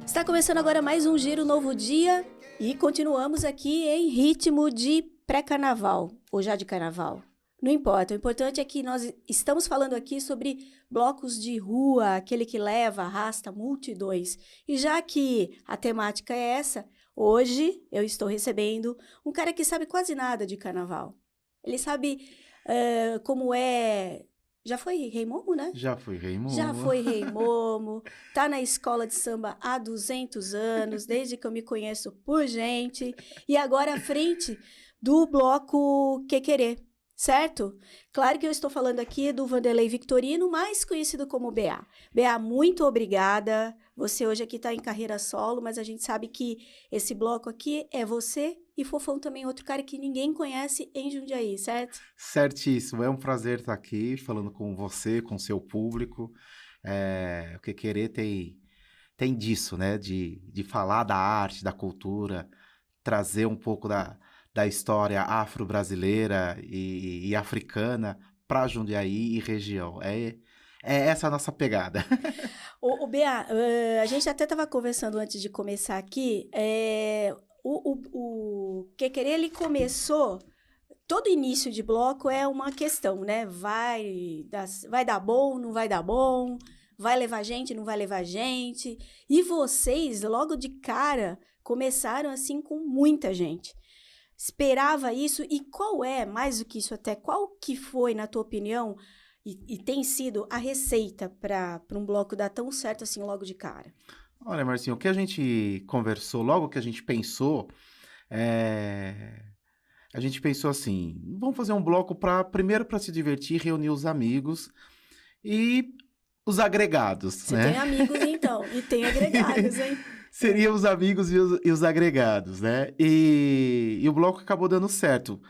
Está começando agora mais um Giro Novo Dia e continuamos aqui em ritmo de pré-carnaval, ou já de carnaval. Não importa, o importante é que nós estamos falando aqui sobre blocos de rua, aquele que leva, arrasta multidões. E já que a temática é essa, hoje eu estou recebendo um cara que sabe quase nada de carnaval. Ele sabe como é... Já foi Rei Momo, né? Já fui Rei Momo. Já foi Rei Momo, tá na escola de samba há 200 anos, desde que eu me conheço por gente, e agora à frente do bloco Quequerê, certo? Claro que eu estou falando aqui do Vanderlei Victorino, mais conhecido como BA. BA, muito obrigada. Você hoje aqui está em carreira solo, mas a gente sabe que esse bloco aqui é você e Fofão também, outro cara que ninguém conhece em Jundiaí, certo? Certíssimo, é um prazer estar aqui falando com você, com o seu público. O Quequerê tem disso, né? De falar da arte, da cultura, trazer um pouco da história afro-brasileira e africana para Jundiaí e região. É essa a nossa pegada. O BA, a gente até estava conversando antes de começar aqui, o Quequerê, ele começou, todo início de bloco é uma questão, né? Vai dar bom, não vai dar bom, vai levar gente, não vai levar gente. E vocês, logo de cara, começaram assim com muita gente. Esperava isso? E qual é, mais do que isso até, qual que foi, na tua opinião, e tem sido a receita para um bloco dar tão certo assim logo de cara? Olha, Marcinho, o que a gente conversou, logo que a gente pensou, a gente pensou assim, vamos fazer um bloco primeiro para se divertir, reunir os amigos e os agregados, Você né? tem amigos, então, e tem agregados, hein? Seriam os amigos e os agregados, né? E o bloco acabou dando certo.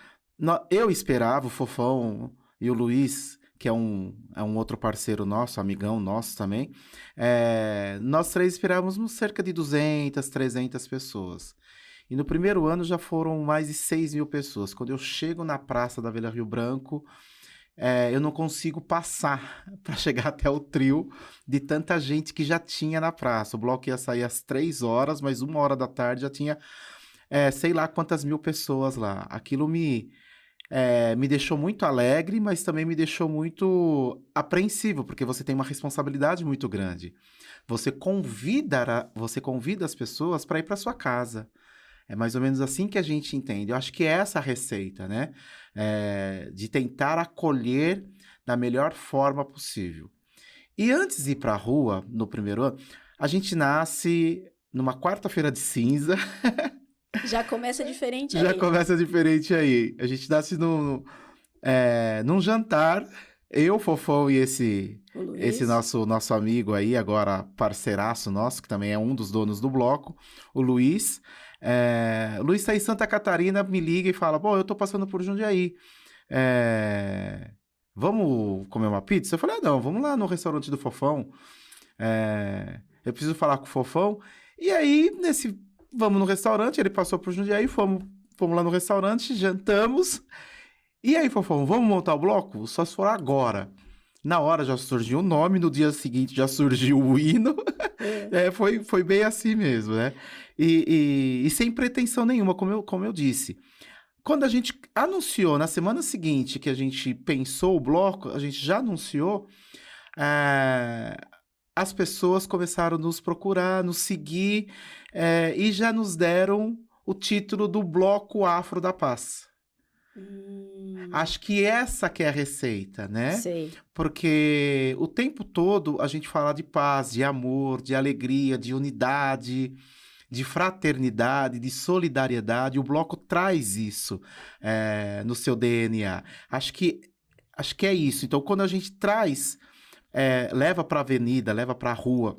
Eu esperava o Fofão e o Luiz, que é um outro parceiro nosso, amigão nosso também. Nós três esperávamos cerca de 200, 300 pessoas. E no primeiro ano já foram mais de 6 mil pessoas. Quando eu chego na Praça da Vila Rio Branco, eu não consigo passar para chegar até o trio de tanta gente que já tinha na praça. O bloco ia sair às 3 horas, mas 1 hora da tarde já tinha sei lá quantas mil pessoas lá. Aquilo me deixou muito alegre, mas também me deixou muito apreensivo, porque você tem uma responsabilidade muito grande. Você convida as pessoas para ir para sua casa. É mais ou menos assim que a gente entende. Eu acho que é essa a receita, né? De tentar acolher da melhor forma possível. E antes de ir para a rua, no primeiro ano, a gente nasce numa quarta-feira de cinza. Já começa diferente Já aí. começa diferente aí. A gente nasce num jantar, eu, Fofão e O esse Luiz. nosso amigo aí, agora parceiraço nosso, que também é um dos donos do bloco, o Luiz. O Luiz tá em Santa Catarina, me liga e fala, bom, eu tô passando por Jundiaí. Vamos comer uma pizza? Eu falei, não, vamos lá no restaurante do Fofão. Eu preciso falar com o Fofão. E aí, vamos no restaurante, ele passou por Jundiaí, fomos lá no restaurante, jantamos. E aí, Fofão, vamos montar o bloco? Só se for agora. Na hora já surgiu o nome, no dia seguinte já surgiu o hino. Foi bem assim mesmo, né? E sem pretensão nenhuma, como eu disse. Quando a gente anunciou, na semana seguinte que a gente pensou o bloco, a gente já anunciou, as pessoas começaram a nos procurar, nos seguir, e já nos deram o título do Bloco Afro da Paz. Acho que essa que é a receita, né? Sei. Porque o tempo todo a gente fala de paz, de amor, de alegria, de unidade, de fraternidade, de solidariedade. O bloco traz isso no seu DNA. Acho que é isso. Então, quando a gente traz, leva para a avenida, leva para a rua,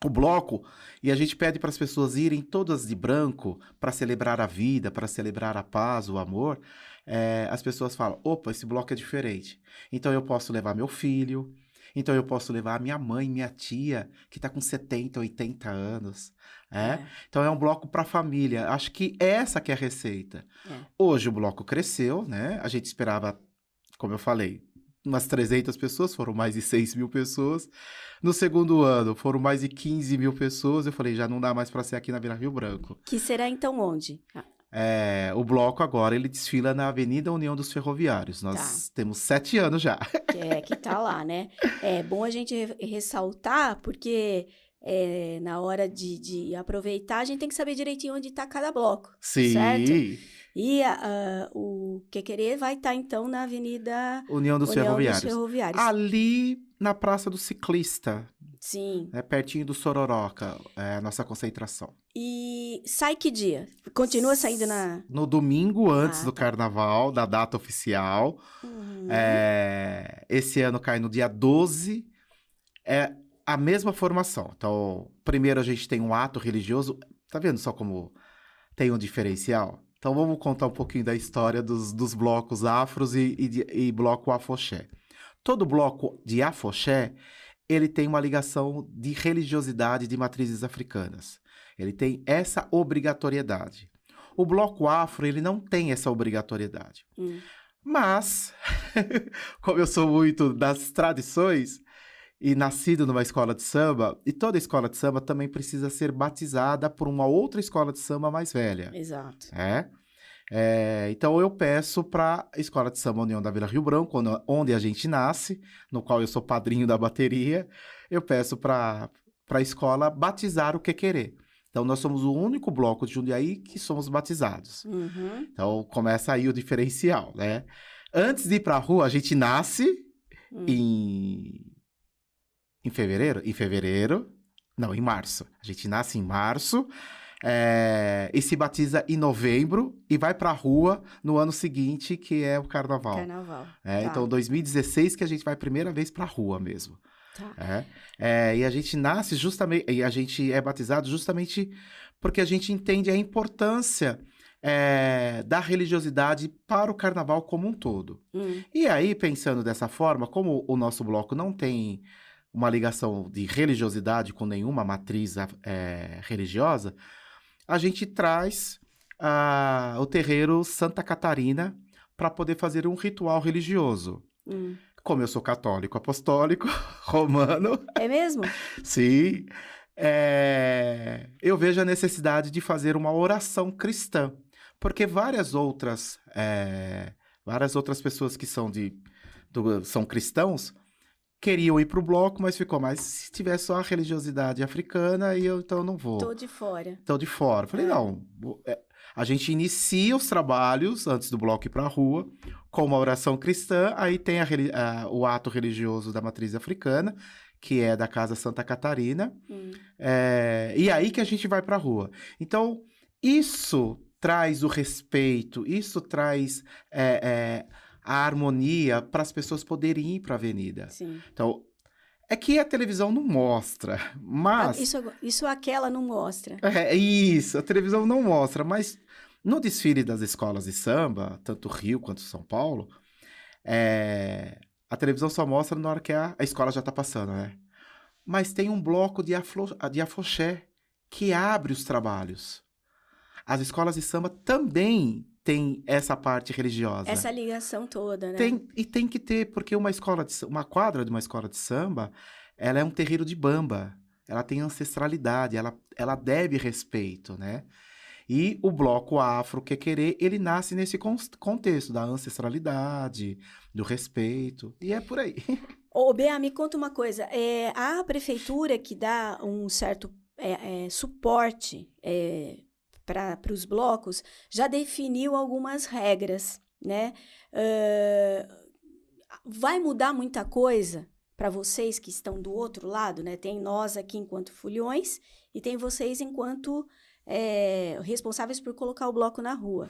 o bloco, e a gente pede para as pessoas irem todas de branco para celebrar a vida, para celebrar a paz, o amor, as pessoas falam, opa, esse bloco é diferente. Então eu posso levar meu filho, então eu posso levar minha mãe, minha tia, que está com 70, 80 anos. Então é um bloco para a família. Acho que essa que é a receita. Hoje o bloco cresceu, né? A gente esperava, como eu falei, umas 300 pessoas, foram mais de 6 mil pessoas. No segundo ano, foram mais de 15 mil pessoas. Eu falei, já não dá mais para ser aqui na Vila Rio Branco. Que será então onde? O bloco agora, ele desfila na Avenida União dos Ferroviários. Nós temos 7 anos já. Que tá lá, né? É bom a gente ressaltar, porque na hora de aproveitar, a gente tem que saber direitinho onde está cada bloco, Sim. certo? E o Quequerê vai estar, então, na Avenida União dos Ferroviários. Ali na Praça do Ciclista. Sim. Pertinho do Sororoca, a nossa concentração. E sai que dia? Continua saindo no domingo antes do Carnaval, da data oficial. Uhum. Esse ano cai no dia 12. É a mesma formação. Então, primeiro a gente tem um ato religioso. Tá vendo só como tem um diferencial? Então, vamos contar um pouquinho da história dos blocos afros e bloco afoxé. Todo bloco de afoxé, ele tem uma ligação de religiosidade de matrizes africanas. Ele tem essa obrigatoriedade. O bloco afro, ele não tem essa obrigatoriedade. Mas, como eu sou muito das tradições e nascido numa escola de samba, e toda escola de samba também precisa ser batizada por uma outra escola de samba mais velha. Exato. Então, eu peço para a Escola de Samba União da Vila Rio Branco, onde a gente nasce, no qual eu sou padrinho da bateria, eu peço para a escola batizar o Quequerê. Então, nós somos o único bloco de Jundiaí que somos batizados. Uhum. Então, começa aí o diferencial, né? Antes de ir para a rua, a gente nasce em fevereiro? Em março. A gente nasce em março. E se batiza em novembro e vai pra rua no ano seguinte, que é o Carnaval. Então, 2016 que a gente vai a primeira vez pra rua mesmo. E a gente nasce justamente, e a gente é batizado justamente porque a gente entende a importância da religiosidade para o Carnaval como um todo. E aí, pensando dessa forma, como o nosso bloco não tem uma ligação de religiosidade com nenhuma matriz religiosa, a gente traz o terreiro Santa Catarina para poder fazer um ritual religioso. Como eu sou católico apostólico romano... É mesmo? Sim. Eu vejo a necessidade de fazer uma oração cristã. Porque várias outras pessoas que são cristãos queriam ir para o bloco, mas ficou mais se tiver só a religiosidade africana, então eu não vou. Tô de fora. Falei, não, a gente inicia os trabalhos antes do bloco ir para a rua, com uma oração cristã, aí tem o ato religioso da matriz africana, que é da Casa Santa Catarina, e aí que a gente vai para a rua. Então, isso traz o respeito, isso traz... a harmonia para as pessoas poderem ir para a avenida. Sim. Então, é que a televisão não mostra, mas... Isso aquela não mostra. Isso, a televisão não mostra, mas no desfile das escolas de samba, tanto Rio quanto São Paulo, a televisão só mostra na hora que a escola já está passando, né? Mas tem um bloco de afoxé que abre os trabalhos. As escolas de samba também tem essa parte religiosa. Essa ligação toda, né? Tem que ter, porque uma quadra de uma escola de samba, ela é um terreiro de bamba. Ela tem ancestralidade, ela deve respeito, né? E o bloco afro Quequerê, ele nasce nesse contexto da ancestralidade, do respeito, e é por aí. Ô, Bea, me conta uma coisa. A prefeitura que dá um certo suporte... para os blocos, já definiu algumas regras, né? Vai mudar muita coisa para vocês que estão do outro lado, né? Tem nós aqui enquanto foliões e tem vocês enquanto responsáveis por colocar o bloco na rua.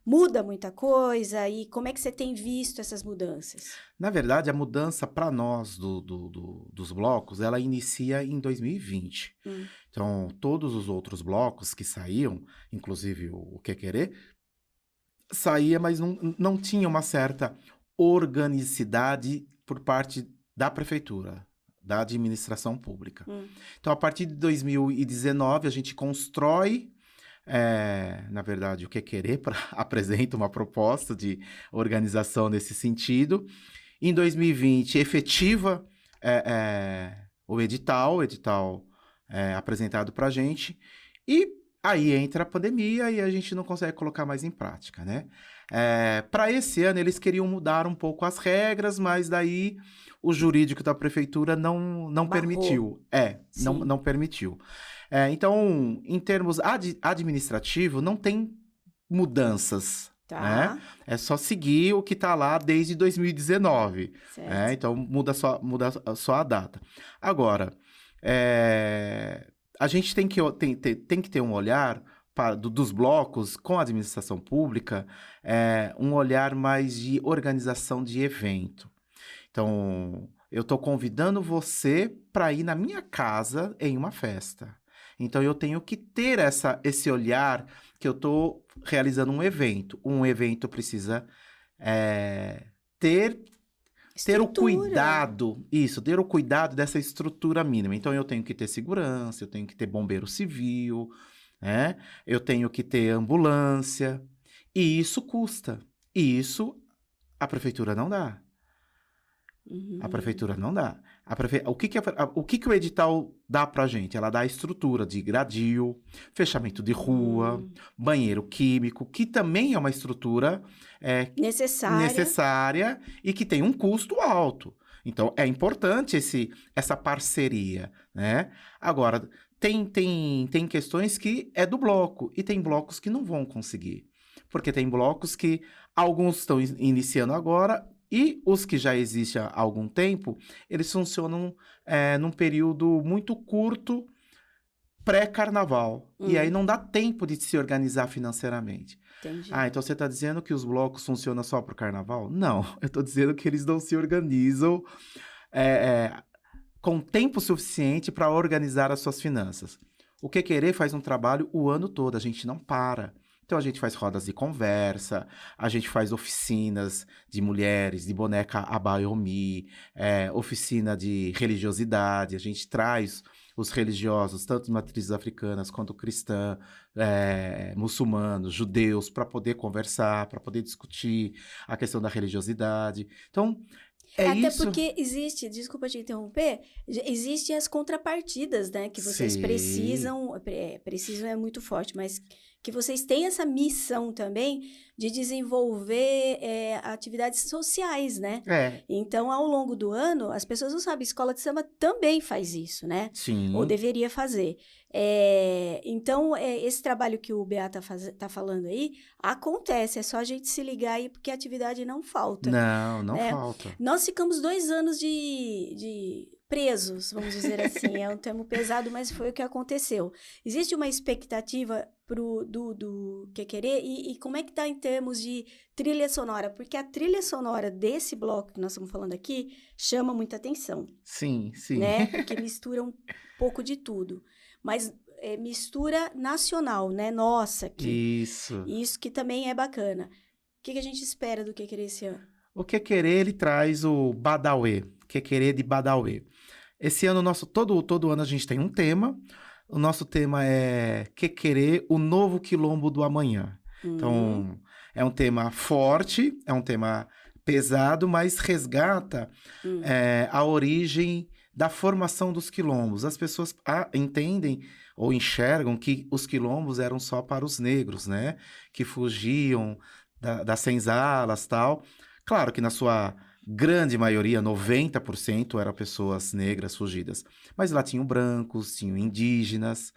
Muda muita coisa e como é que você tem visto essas mudanças? Na verdade, a mudança para nós dos blocos, ela inicia em 2020. Então, todos os outros blocos que saíam, inclusive o Quequerê, saía, mas não tinha uma certa organicidade por parte da prefeitura, da administração pública. Então, a partir de 2019, a gente constrói... na verdade, o Quequerê apresenta uma proposta de organização nesse sentido, Em 2020, efetiva o edital apresentado para a gente. E aí entra a pandemia e a gente não consegue colocar mais em prática, né? Para esse ano, eles queriam mudar um pouco as regras, mas daí o jurídico da prefeitura não permitiu. Não permitiu. Então, em termos administrativos, não tem mudanças. Tá. Né? É só seguir o que está lá desde 2019. Certo. Então, muda só a data. Agora, a gente tem que ter um olhar dos blocos com a administração pública, um olhar mais de organização de evento. Então, eu estou convidando você para ir na minha casa em uma festa. Então, eu tenho que ter esse olhar que eu estou realizando um evento. Um evento precisa ter o cuidado, ter o cuidado dessa estrutura mínima. Então, eu tenho que ter segurança, eu tenho que ter bombeiro civil, né? Eu tenho que ter ambulância. E isso custa. E isso a prefeitura não dá. Uhum. A prefeitura não dá. O que o edital dá pra gente? Ela dá a estrutura de gradil, fechamento de rua, banheiro químico, que também é uma estrutura necessária e que tem um custo alto. Então, é importante essa parceria, né? Agora, tem questões que é do bloco e tem blocos que não vão conseguir. Porque tem blocos que alguns estão iniciando agora. E os que já existem há algum tempo, eles funcionam num período muito curto, pré-carnaval. E aí não dá tempo de se organizar financeiramente. Entendi. Então você está dizendo que os blocos funcionam só para o carnaval? Não, eu estou dizendo que eles não se organizam com tempo suficiente para organizar as suas finanças. O Que Querer faz um trabalho o ano todo, a gente não para. Então, a gente faz rodas de conversa, a gente faz oficinas de mulheres, de boneca abayomi, oficina de religiosidade, a gente traz os religiosos, tanto de matrizes africanas quanto cristã, muçulmanos, judeus, para poder conversar, para poder discutir a questão da religiosidade. Então, Até isso. porque existe, desculpa te interromper, existem as contrapartidas, né? Que vocês Sim. precisam é muito forte, mas que vocês têm essa missão também de desenvolver atividades sociais, né? Então, ao longo do ano, as pessoas não sabem, a escola de samba também faz isso, né? Sim. Ou deveria fazer. Então, esse trabalho que o Beata tá falando aí, acontece, é só a gente se ligar aí, porque a atividade não falta. Não falta. Nós ficamos 2 anos de presos, vamos dizer assim, é um termo pesado, mas foi o que aconteceu. Existe uma expectativa do Que Querer e como é que tá em termos de trilha sonora? Porque a trilha sonora desse bloco que nós estamos falando aqui chama muita atenção. Sim. Né? Porque mistura um pouco de tudo. Mas mistura nacional, né? Nossa, isso que também é bacana. O que a gente espera do Que Querer esse ano? O Que Querer, ele traz o Badauê, Que Querer de Badauê. Esse ano, todo ano a gente tem um tema. O nosso tema é Que Querer, o novo quilombo do amanhã. Então, é um tema forte, é um tema pesado, mas resgata a origem da formação dos quilombos. As pessoas entendem ou enxergam que os quilombos eram só para os negros, né? Que fugiam das senzalas e tal. Claro que na sua grande maioria, 90%, eram pessoas negras fugidas. Mas lá tinham brancos, tinham indígenas.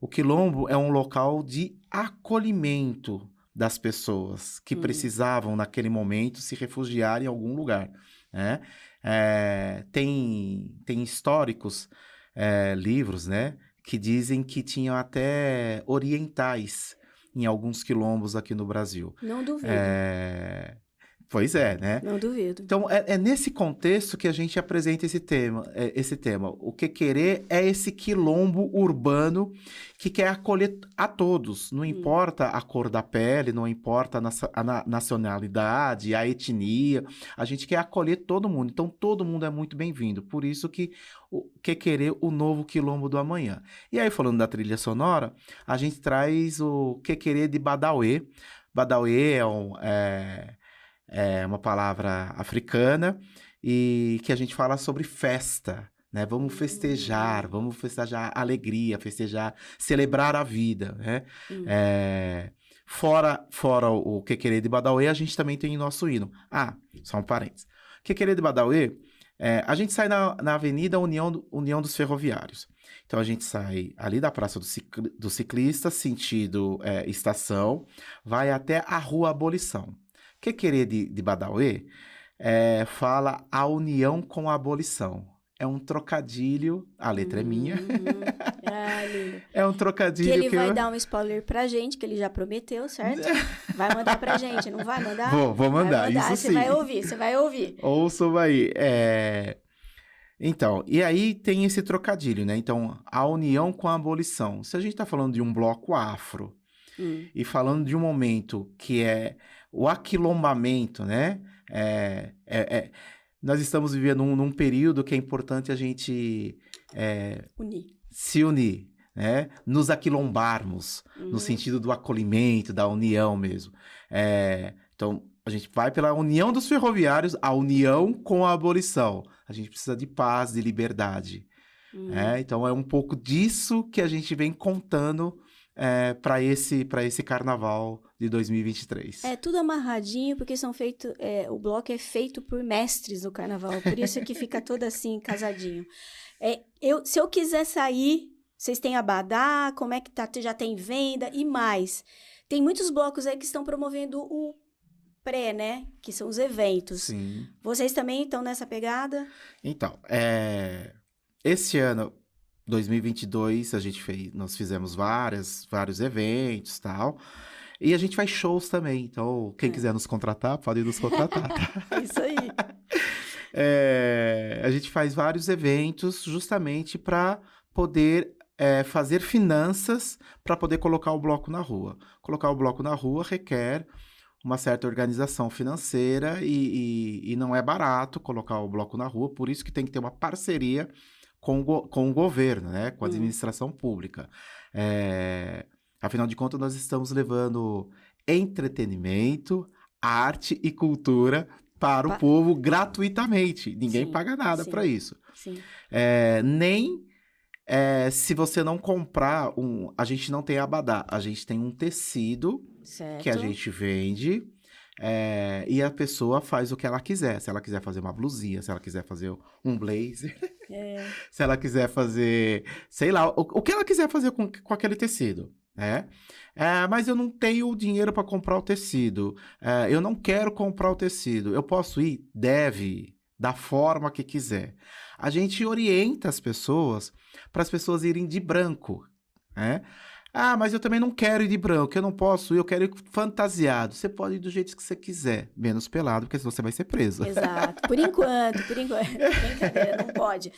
O quilombo é um local de acolhimento das pessoas que precisavam, naquele momento, se refugiar em algum lugar, né? Tem históricos livros, né, que dizem que tinham até orientais em alguns quilombos aqui no Brasil. Não duvido. Pois é, né? Não duvido. Então, é nesse contexto que a gente apresenta esse tema. O Que Querer é esse quilombo urbano que quer acolher a todos. Não importa a cor da pele, não importa a nacionalidade, a etnia. A gente quer acolher todo mundo. Então, todo mundo é muito bem-vindo. Por isso que o Que Querer, o novo quilombo do amanhã. E aí, falando da trilha sonora, a gente traz o Que Querer de Badauê. Badauê é uma palavra africana e que a gente fala sobre festa, né? Vamos festejar a alegria, festejar, celebrar a vida, né? É, fora o Quequerê de Badauê, a gente também tem nosso hino. Ah, só um parênteses. Quequerê de Badauê, a gente sai na Avenida União dos Ferroviários. Então, a gente sai ali da Praça do Ciclista, sentido estação, vai até a Rua Abolição. Quequerê de Badauê fala a união com a abolição. É um trocadilho, a letra é minha. Lindo. É um trocadilho que ele vai dar um spoiler pra gente, que ele já prometeu, certo? Vai mandar pra gente, não vai mandar? Vou mandar, isso você sim. Você vai ouvir. Ouçam aí. Então, e aí tem esse trocadilho, né? Então, a união com a abolição. Se a gente tá falando de um bloco afro e falando de um momento que é o aquilombamento, né? Nós estamos vivendo num período que é importante a gente se unir, né? Nos aquilombarmos, no sentido do acolhimento, da união mesmo. Então, a gente vai pela união dos ferroviários, a união com a abolição. A gente precisa de paz, de liberdade. Então, é um pouco disso que a gente vem contando para esse carnaval de 2023. É tudo amarradinho, porque são feitos. O bloco é feito por mestres do carnaval, por isso que fica todo assim, casadinho. Se eu quiser sair, vocês têm abadá, como é que tá? Já tem venda e mais. Tem muitos blocos aí que estão promovendo o pré, né? Que são os eventos. Sim. Vocês também estão nessa pegada? Então, esse ano, 2022, nós fizemos vários eventos e tal. E a gente faz shows também. Então, quem quiser nos contratar, pode nos contratar. Tá? Isso aí. A gente faz vários eventos justamente para poder fazer finanças para poder colocar o bloco na rua. Colocar o bloco na rua requer uma certa organização financeira e não é barato colocar o bloco na rua, por isso que tem que ter uma parceria com o governo, né? Com a administração pública. Afinal de contas, nós estamos levando entretenimento, arte e cultura para o povo gratuitamente. Ninguém paga nada para isso. Sim. Nem se você não comprar a gente não tem abadá, a gente tem um tecido certo. Que a gente vende e a pessoa faz o que ela quiser. Se ela quiser fazer uma blusinha, se ela quiser fazer um blazer, se ela quiser fazer, sei lá, o que ela quiser fazer com aquele tecido. Mas eu não tenho dinheiro para comprar o tecido. Eu não quero comprar o tecido. Eu posso ir? Deve, da forma que quiser. A gente orienta as pessoas para as pessoas irem de branco. Mas eu também não quero ir de branco, eu não posso ir, eu quero ir fantasiado. Você pode ir do jeito que você quiser, menos pelado, porque senão você vai ser preso. Exato, por enquanto. Brincadeira, não pode.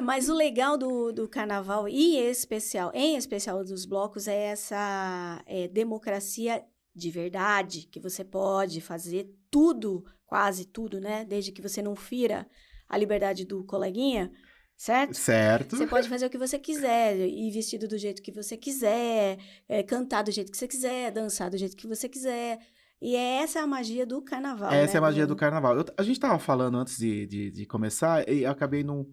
Mas o legal do carnaval, em especial dos blocos, é essa democracia de verdade, que você pode fazer tudo, quase tudo, né? Desde que você não fira a liberdade do coleguinha. Certo? Certo. Você pode fazer o que você quiser, ir vestido do jeito que você quiser, cantar do jeito que você quiser, dançar do jeito que você quiser. E essa é a magia do carnaval, Essa né? é a magia do carnaval. A gente estava falando antes de começar e acabei não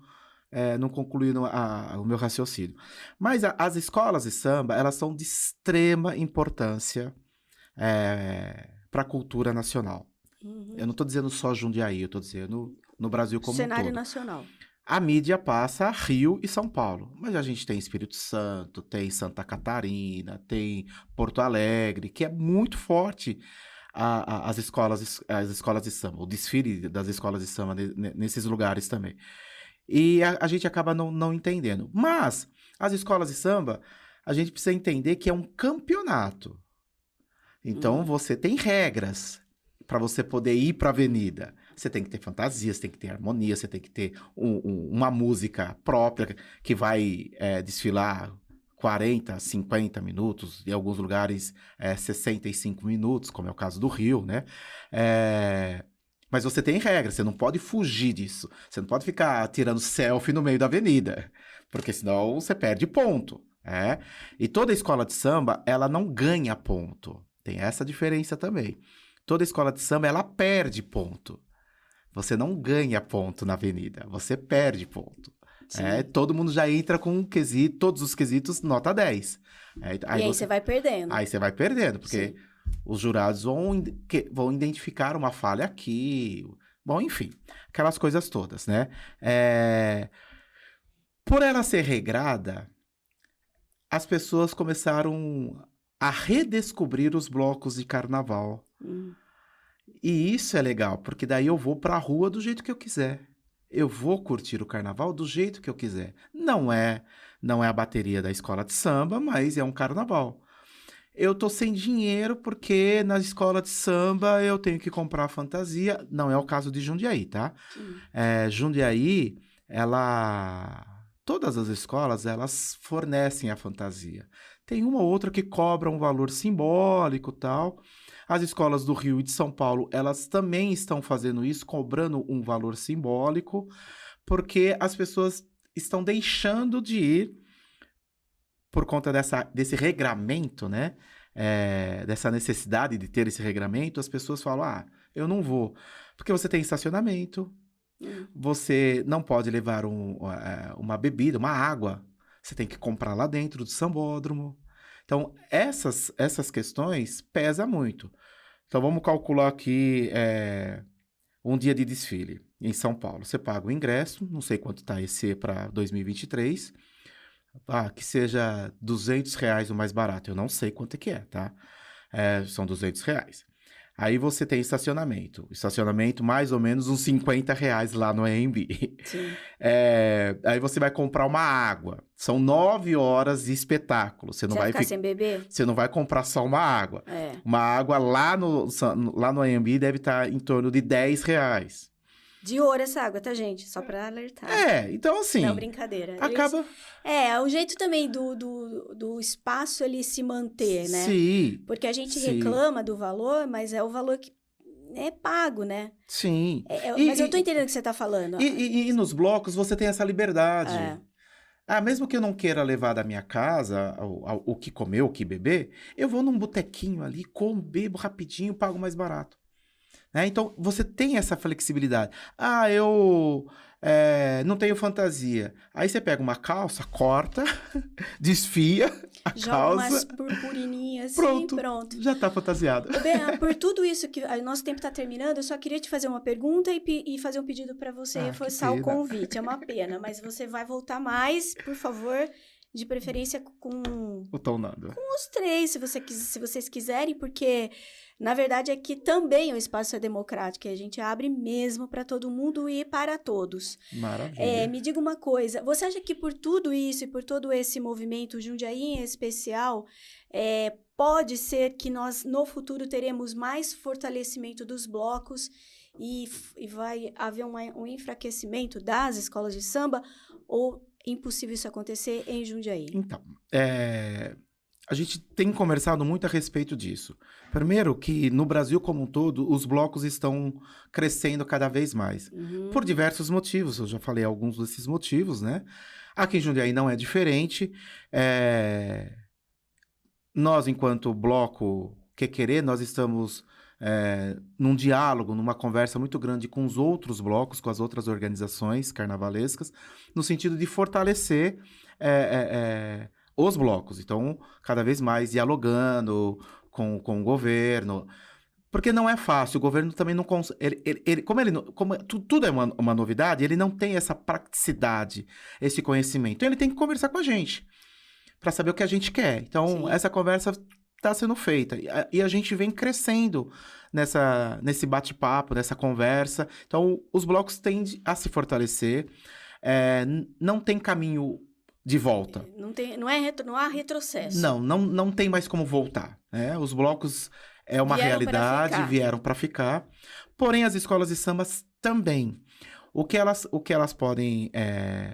concluindo o meu raciocínio. Mas as escolas de samba, elas são de extrema importância para a cultura nacional. Eu não estou dizendo só Jundiaí, eu estou dizendo no Brasil como um todo. Cenário nacional. A mídia passa Rio e São Paulo, mas a gente tem Espírito Santo, tem Santa Catarina, tem Porto Alegre, que é muito forte as escolas de samba, o desfile das escolas de samba nesses lugares também. E a gente acaba não entendendo. Mas as escolas de samba, a gente precisa entender que é um campeonato. Então, você tem regras para você poder ir para a avenida. Você tem que ter fantasia, você tem que ter harmonia, você tem que ter uma música própria que vai desfilar 40, 50 minutos, em alguns lugares 65 minutos, como é o caso do Rio, né? Mas você tem regras, você não pode fugir disso. Você não pode ficar tirando selfie no meio da avenida, porque senão você perde ponto. E toda escola de samba, ela não ganha ponto. Tem essa diferença também. toda escola de samba, ela perde ponto. Você não ganha ponto na avenida, você perde ponto. Todo mundo já entra com um quesito, todos os quesitos, nota 10. E aí você vai perdendo. Aí você vai perdendo, porque os jurados vão identificar uma falha aqui. Bom, enfim, aquelas coisas todas, né? Por ela ser regrada, as pessoas começaram a redescobrir os blocos de carnaval. E isso é legal, porque daí eu vou pra rua do jeito que eu quiser. Eu vou curtir o carnaval do jeito que eu quiser. Não é a bateria da escola de samba, mas é um carnaval. Eu tô sem dinheiro porque na escola de samba eu tenho que comprar fantasia. Não é o caso de Jundiaí, tá? Jundiaí, todas as escolas, elas fornecem a fantasia. Tem uma ou outra que cobra um valor simbólico e tal. As escolas do Rio e de São Paulo, elas também estão fazendo isso, cobrando um valor simbólico, porque as pessoas estão deixando de ir por conta desse regramento, né? Dessa necessidade de ter esse regramento. As pessoas falam, eu não vou. Porque você tem estacionamento, você não pode levar uma bebida, uma água. Você tem que comprar lá dentro do sambódromo. Então, essas questões pesam muito. Então, vamos calcular aqui um dia de desfile em São Paulo. Você paga o ingresso, não sei quanto está esse para 2023, que seja R$200 o mais barato. Eu não sei quanto é que é, tá? São R$200. Aí você tem estacionamento. Estacionamento, mais ou menos uns R$50 lá no AMB. Aí você vai comprar uma água. São 9 horas de espetáculo. Você não vai ficar sem beber? Você não vai comprar só uma água. Uma água lá no AMB deve estar em torno de R$10. De ouro essa água, tá, gente? Só pra alertar. Então assim... Não, brincadeira. Acaba... É o jeito também do espaço ele se manter, né? Sim. Porque a gente reclama do valor, mas é o valor que é pago, né? Sim. Mas eu tô entendendo o que você tá falando. E nos blocos você tem essa liberdade. Mesmo que eu não queira levar da minha casa o que comer, o que beber, eu vou num botequinho ali, como, bebo rapidinho, pago mais barato. Então, você tem essa flexibilidade. Eu não tenho fantasia. Aí você pega uma calça, corta, desfia a joga calça. Umas purpurininhas assim, pronto. Já tá fantasiado. Por tudo isso que o nosso tempo tá terminando, eu só queria te fazer uma pergunta e fazer um pedido para você reforçar o convite. É uma pena, mas você vai voltar mais, por favor, de preferência com... O Tonando. Com os 3, se vocês quiserem, porque... Na verdade, aqui também o espaço é democrático, e a gente abre mesmo para todo mundo e para todos. Maravilha. Me diga uma coisa, você acha que por tudo isso e por todo esse movimento Jundiaí em especial, pode ser que nós no futuro teremos mais fortalecimento dos blocos e vai haver um enfraquecimento das escolas de samba, ou é impossível isso acontecer em Jundiaí? Então, a gente tem conversado muito a respeito disso. Primeiro que no Brasil como um todo, os blocos estão crescendo cada vez mais. Por diversos motivos, eu já falei alguns desses motivos, né? Aqui em Jundiaí não é diferente. Nós, enquanto bloco Quequerê, nós estamos num diálogo, numa conversa muito grande com os outros blocos, com as outras organizações carnavalescas, no sentido de fortalecer... os blocos, então, cada vez mais dialogando com o governo, porque não é fácil, o governo também não consegue, como tudo é uma novidade, ele não tem essa praticidade, esse conhecimento, então ele tem que conversar com a gente, para saber o que a gente quer, então essa conversa está sendo feita, e a gente vem crescendo nesse bate-papo, nessa conversa, então os blocos tendem a se fortalecer, não tem caminho de volta. Não há retrocesso. Não tem mais como voltar. Os blocos é uma realidade, vieram para ficar. Porém, as escolas de samba também. O que elas podem...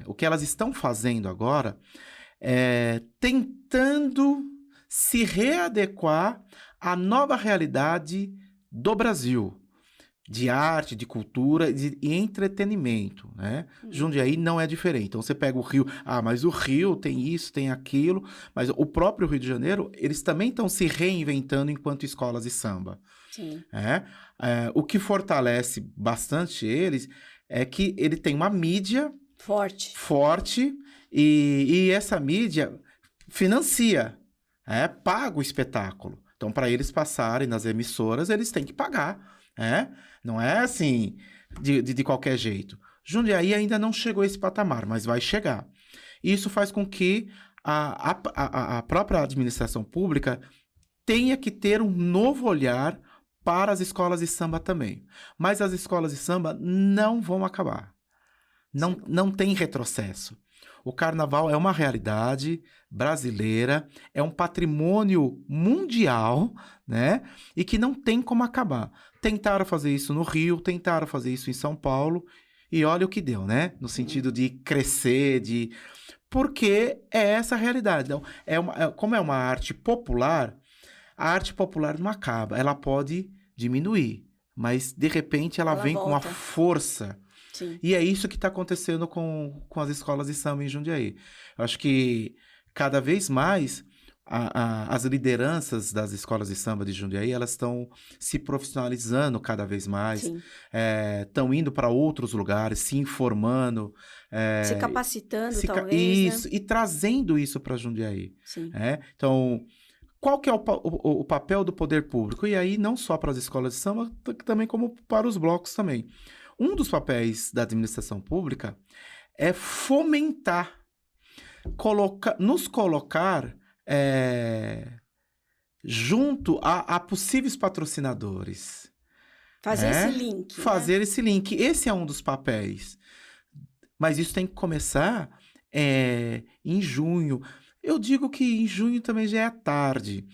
o que elas estão fazendo agora é tentando se readequar à nova realidade do Brasil. De arte, de cultura e entretenimento, né? Jundiaí não é diferente. Então, você pega o Rio, mas o Rio tem isso, tem aquilo, mas o próprio Rio de Janeiro, eles também estão se reinventando enquanto escolas de samba. Sim. O que fortalece bastante eles é que ele tem uma mídia forte e essa mídia financia, paga o espetáculo. Então, para eles passarem nas emissoras, eles têm que pagar. Não é assim, de qualquer jeito. Jundiaí ainda não chegou a esse patamar, mas vai chegar. Isso faz com que a própria administração pública tenha que ter um novo olhar para as escolas de samba também. Mas as escolas de samba não vão acabar. Não tem retrocesso. O carnaval é uma realidade brasileira, é um patrimônio mundial, né? E que não tem como acabar. Tentaram fazer isso no Rio, tentaram fazer isso em São Paulo, e olha o que deu, né? No sentido de crescer, porque é essa a realidade. Então, como é uma arte popular, a arte popular não acaba. Ela pode diminuir, mas, de repente, ela vem volta com uma força. Sim. E é isso que está acontecendo com as escolas de samba em Jundiaí. Eu acho que, cada vez mais, as lideranças das escolas de samba de Jundiaí, elas estão se profissionalizando cada vez mais, estão indo para outros lugares, se informando. Se capacitando, talvez, Isso, né? E trazendo isso para Jundiaí. Sim. Então, qual que é o papel do poder público? E aí, não só para as escolas de samba, também como para os blocos também. Um dos papéis da administração pública é fomentar, nos colocar junto a possíveis patrocinadores. Fazer esse link. Fazer esse link. Esse é um dos papéis. Mas isso tem que começar em junho. Eu digo que em junho também já é tarde.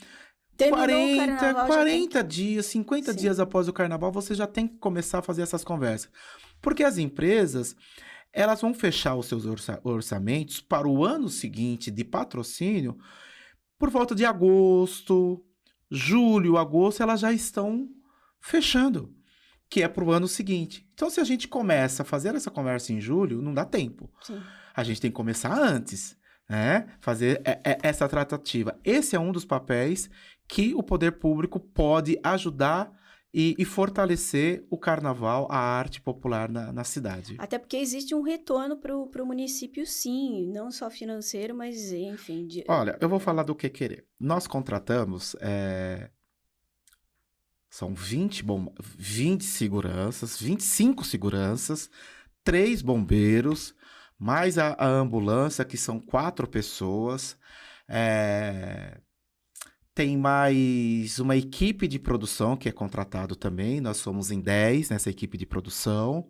Terminou o carnaval, 40 dias, 50 dias após o carnaval, você já tem que começar a fazer essas conversas. Porque as empresas, elas vão fechar os seus orçamentos para o ano seguinte de patrocínio por volta de agosto, julho, agosto, elas já estão fechando, que é para o ano seguinte. Então, se a gente começa a fazer essa conversa em julho, não dá tempo. Sim. A gente tem que começar antes, fazer essa tratativa. Esse é um dos papéis que o poder público pode ajudar e fortalecer o carnaval, a arte popular na cidade. Até porque existe um retorno para o município, sim, não só financeiro, mas enfim. Olha, eu vou falar do que querer. Nós contratamos, são 20 seguranças, 25 seguranças, 3 bombeiros, mais a ambulância, que são 4 pessoas, tem mais uma equipe de produção que é contratado também. Nós somos em 10 nessa equipe de produção.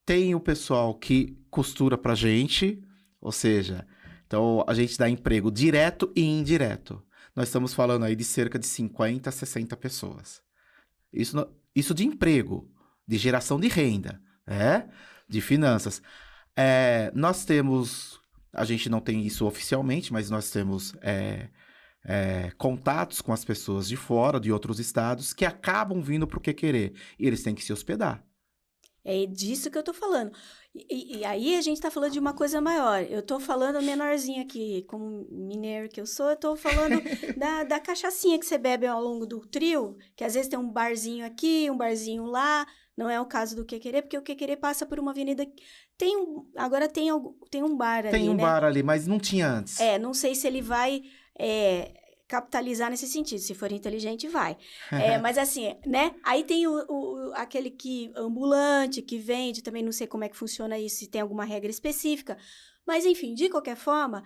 Tem o pessoal que costura pra gente, ou seja, então a gente dá emprego direto e indireto. Nós estamos falando aí de cerca de 50 a 60 pessoas. Isso de emprego, de geração de renda, de finanças. Nós temos... A gente não tem isso oficialmente, mas nós temos contatos com as pessoas de fora, de outros estados, que acabam vindo para o Quequerê. E eles têm que se hospedar. É disso que eu tô falando. E aí a gente tá falando de uma coisa maior. Eu tô falando menorzinho aqui, como mineiro que eu sou, eu tô falando da cachaçinha que você bebe ao longo do trio, que às vezes tem um barzinho aqui, um barzinho lá. Não é o caso do Quequerê, porque o Quequerê passa por uma avenida... Agora tem um bar ali, Tem um bar ali, mas não tinha antes. Não sei se ele vai capitalizar nesse sentido. Se for inteligente, vai. Mas assim, né? Aí tem aquele ambulante que vende, também não sei como é que funciona isso, se tem alguma regra específica. Mas, enfim, de qualquer forma...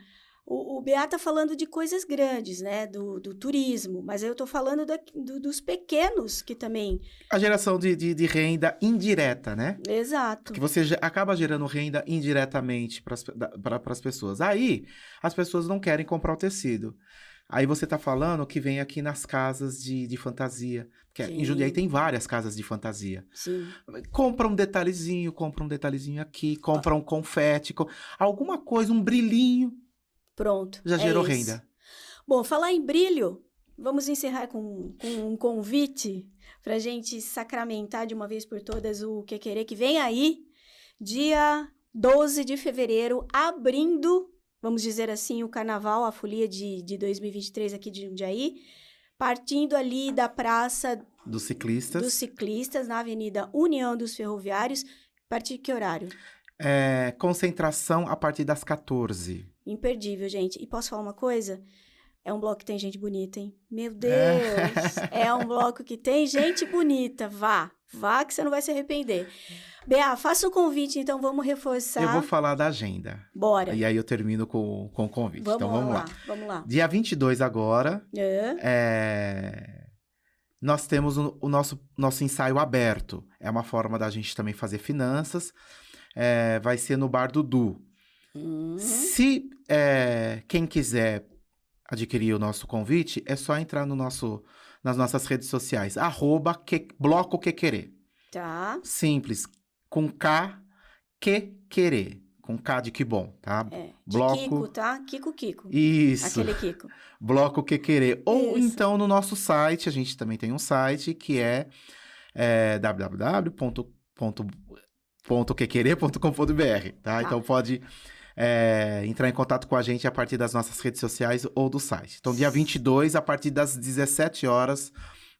O BA tá falando de coisas grandes, né? Do turismo, mas eu tô falando dos pequenos que também... A geração de renda indireta, né? Exato. Que você acaba gerando renda indiretamente para as pessoas. Aí, as pessoas não querem comprar o tecido. Aí você tá falando que vem aqui nas casas de fantasia. Porque em Jundiaí tem várias casas de fantasia. Sim. Compra um detalhezinho aqui, compra um confete, alguma coisa, um brilhinho. Pronto. Já gerou renda. Bom, falar em brilho, vamos encerrar com um convite para a gente sacramentar de uma vez por todas o Quequerê, que vem aí, dia 12 de fevereiro, abrindo, vamos dizer assim, o carnaval, a folia de 2023 aqui de Jundiaí, partindo ali da Praça Dos ciclistas. dos Ciclistas, na Avenida União dos Ferroviários. A partir de que horário? Concentração a partir das 14. Imperdível, gente. E posso falar uma coisa? É um bloco que tem gente bonita, hein? Meu Deus! É um bloco que tem gente bonita. Vá que você não vai se arrepender. Bea, faça o convite, então vamos reforçar. Eu vou falar da agenda. Bora. E aí eu termino com o convite. Então vamos lá. Vamos lá. Dia 22 agora, nós temos o nosso ensaio aberto. É uma forma da gente também fazer finanças. Vai ser no Bar do Du. Se quem quiser adquirir o nosso convite, é só entrar nas nossas redes sociais. @Bloco Que Querer. Tá. Simples. Com K, Que Querer. Com K de que bom, tá? De Bloco... Kiko, tá? Kiko. Isso. Aquele Kiko. Bloco Que Querer. Ou Isso. então no nosso site, a gente também tem um site que é www.quequerer.com.br, tá? Então pode entrar em contato com a gente a partir das nossas redes sociais ou do site. Então, dia 22, a partir das 17 horas,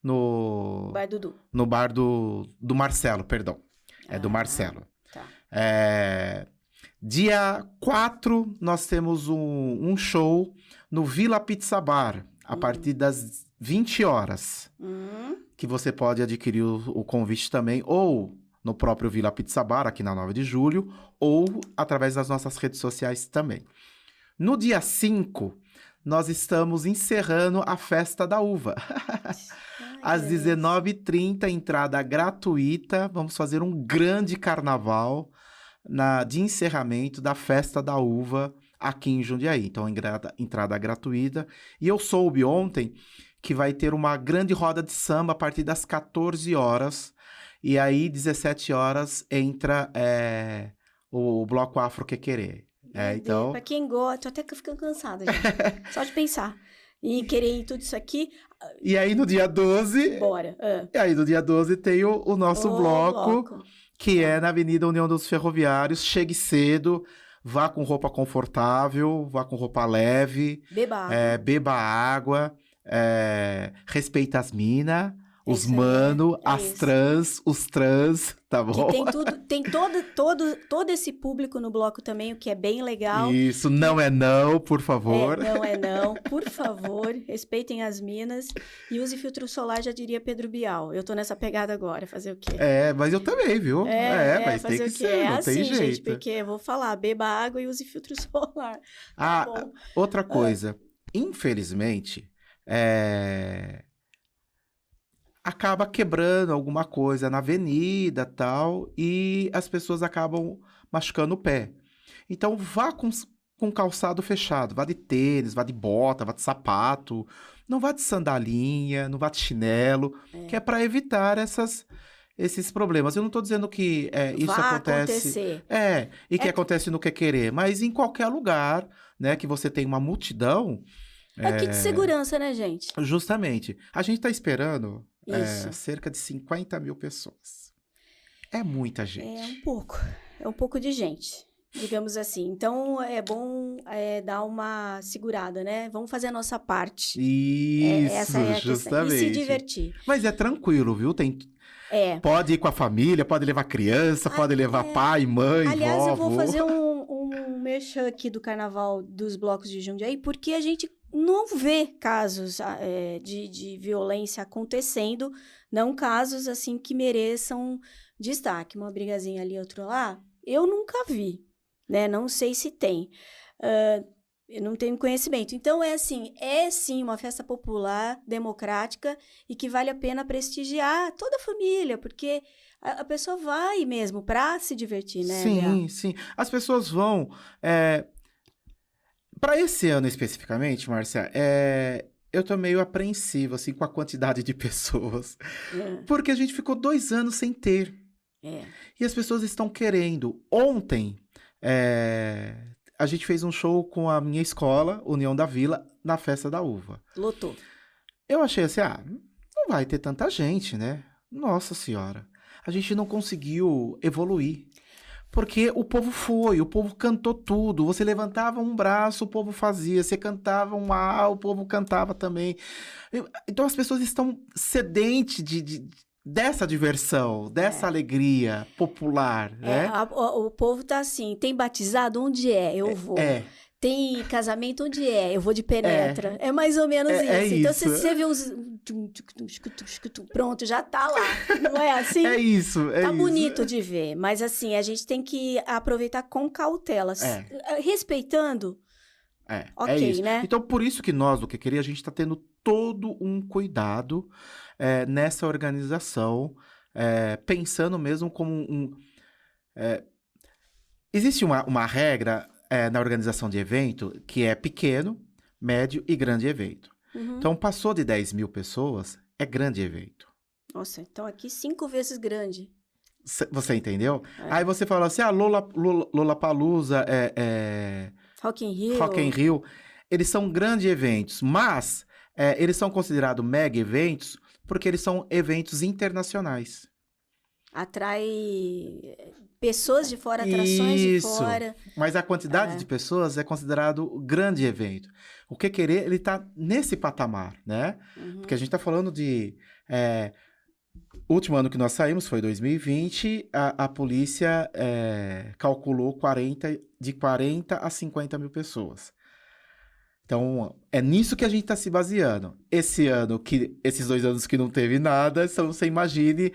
no Bar Dudu. No bar do Marcelo, perdão. Do Marcelo. Tá. Dia 4, nós temos um show no Vila Pizza Bar, a partir das 20 horas. Que você pode adquirir o convite também, ou no próprio Vila Pizza Bar, aqui na 9 de julho, ou através das nossas redes sociais também. No dia 5, nós estamos encerrando a Festa da Uva. Às 19h30, entrada gratuita. Vamos fazer um grande carnaval de encerramento da Festa da Uva aqui em Jundiaí. Então, entrada gratuita. E eu soube ontem que vai ter uma grande roda de samba a partir das 14 horas. E aí, 17 horas, entra o Bloco Afro Que Querer. Então... Pra quem gosta, tô até ficando cansada, gente. Só de pensar. E querer tudo isso aqui. E aí, no dia 12... Bora. E aí, no dia 12, tem o nosso bloco, que é na Avenida União dos Ferroviários. Chegue cedo, vá com roupa confortável, vá com roupa leve. Beba água. Beba água. Respeita as minas. Os mano, as trans, os trans, tá bom? Que tem tudo, tem todo esse público no bloco também, o que é bem legal. Isso, não é não, por favor. Não é não, por favor, respeitem as minas e use filtro solar, já diria Pedro Bial. Eu tô nessa pegada agora, fazer o quê? Mas eu também, viu? Mas tem que ser, não tem jeito. Gente, porque eu vou falar, beba água e use filtro solar. Tá bom. Outra coisa, infelizmente, acaba quebrando alguma coisa na avenida tal, e as pessoas acabam machucando o pé. Então, vá com calçado fechado. Vá de tênis, vá de bota, vá de sapato. Não vá de sandalinha, não vá de chinelo, que é para evitar esses problemas. Eu não estou dizendo que isso acontece... que acontece no Que Querer, mas em qualquer lugar, né, que você tem uma multidão... kit de segurança, né, gente? Justamente. A gente está esperando... cerca de 50 mil pessoas. É muita gente. É um pouco de gente, digamos assim. Então, é bom dar uma segurada, né? Vamos fazer a nossa parte. Isso, essa é a justamente. E se divertir. Mas é tranquilo, viu? Pode ir com a família, pode levar criança, pode levar pai, mãe, Aliás, vó, eu vou avô. fazer um merchan aqui do Carnaval dos Blocos de Jundiaí, porque a gente não vê casos de violência acontecendo, não casos assim que mereçam destaque. Uma brigazinha ali, outra lá, eu nunca vi, né? Não sei se tem. Eu não tenho conhecimento. Então, é sim uma festa popular, democrática e que vale a pena prestigiar toda a família, porque a pessoa vai mesmo para se divertir, né? Sim. As pessoas vão... Para esse ano especificamente, Márcia, eu tô meio apreensivo, assim, com a quantidade de pessoas. Porque a gente ficou 2 anos sem ter. E as pessoas estão querendo. Ontem, a gente fez um show com a minha escola, União da Vila, na Festa da Uva. Lotou. Eu achei assim, não vai ter tanta gente, né? Nossa Senhora. A gente não conseguiu evoluir. Porque o povo foi, o povo cantou tudo. Você levantava um braço, o povo fazia. Você cantava um A, o povo cantava também. Então as pessoas estão sedentes dessa diversão, dessa alegria popular, né? O povo tá assim, tem batizado? Onde é? Eu vou. Tem casamento? Onde é? Eu vou de penetra. É mais ou menos isso. Então, se você vê uns... Pronto, já tá lá. Não é assim? É isso, Tá bonito de ver. Mas, assim, a gente tem que aproveitar com cautela. Respeitando, ok, né? Então, por isso que nós, do Que Querer, a gente tá tendo todo um cuidado nessa organização, pensando mesmo como existe uma regra... na organização de evento, que é pequeno, médio e grande evento. Então, passou de 10 mil pessoas, é grande evento. Nossa, então aqui 5 vezes grande. Você entendeu? Aí você fala assim, Lollapalooza, Rock in Rio. Rock in Rio, eles são grandes eventos, mas eles são considerados mega eventos porque eles são eventos internacionais. Atrai pessoas de fora, atrações de fora. Mas a quantidade de pessoas é considerado grande evento. O Que Querer, ele tá nesse patamar, né? Porque a gente tá falando de... o último ano que nós saímos foi 2020, a polícia calculou de 40 a 50 mil pessoas. Então, é nisso que a gente tá se baseando. Esses 2 anos que não teve nada, você imagine...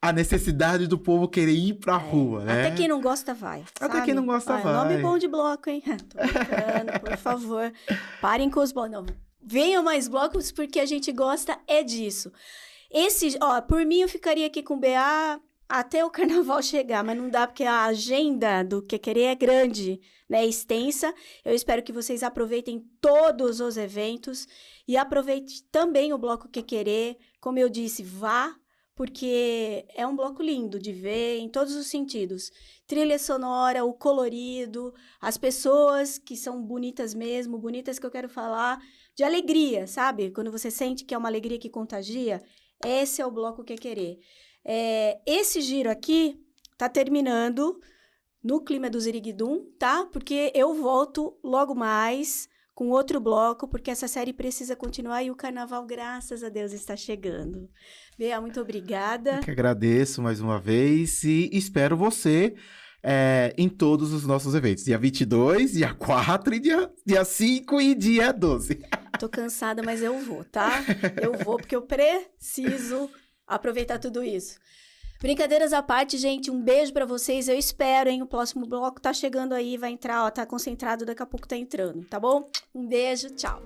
a necessidade do povo querer ir pra rua, né? Até quem não gosta vai, sabe? Até quem não gosta vai. Nome bom de bloco, hein? Tô brincando, por favor. Parem com os blocos. Não, venham mais blocos, porque a gente gosta disso. Por mim, eu ficaria aqui com o BA até o carnaval chegar, mas não dá, porque a agenda do Que Querer é grande, né? Extensa. Eu espero que vocês aproveitem todos os eventos e aproveite também o bloco Que Querer. Como eu disse, vá, porque é um bloco lindo de ver em todos os sentidos. Trilha sonora, o colorido, as pessoas que são bonitas mesmo, bonitas que eu quero falar, de alegria, sabe? Quando você sente que é uma alegria que contagia, esse é o bloco Que Querer. Esse giro aqui tá terminando no clima do Ziriguidum, tá? Porque eu volto logo mais com outro bloco, porque essa série precisa continuar e o carnaval, graças a Deus, está chegando. Bea, muito obrigada. Eu que agradeço mais uma vez e espero você em todos os nossos eventos. Dia 22, dia 4, e dia 5 e dia 12. Tô cansada, mas eu vou, tá? Eu vou porque eu preciso aproveitar tudo isso. Brincadeiras à parte, gente, um beijo pra vocês, eu espero, hein? O próximo bloco tá chegando aí, vai entrar, tá concentrado, daqui a pouco tá entrando, tá bom? Um beijo, tchau.